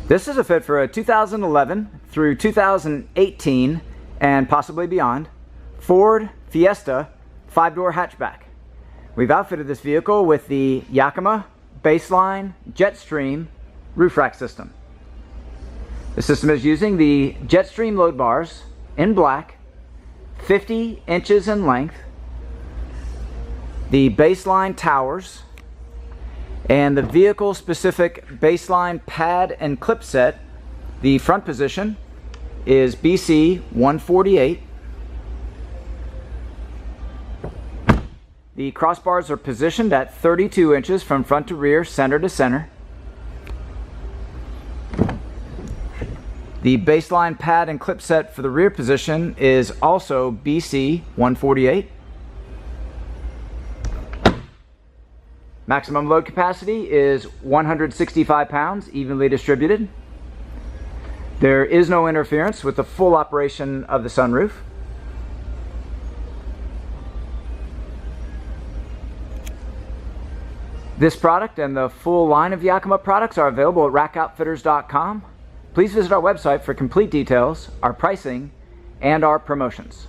This is a fit for a 2011 through 2018 and possibly beyond Ford Fiesta 5-door hatchback. We've outfitted this vehicle with the Yakima BaseLine Jetstream roof rack system. The system is using the Jetstream load bars in black, 50 inches in length, the BaseLine Towers, and the vehicle specific BaseLine pad and clip set. The front position is BC 148. The crossbars are positioned at 32 inches from front to rear, center to center. The BaseLine pad and clip set for the rear position is also BC 148. Maximum load capacity is 165 pounds, evenly distributed. There is no interference with the full operation of the sunroof. This product and the full line of Yakima products are available at rackoutfitters.com. Please visit our website for complete details, our pricing, and our promotions.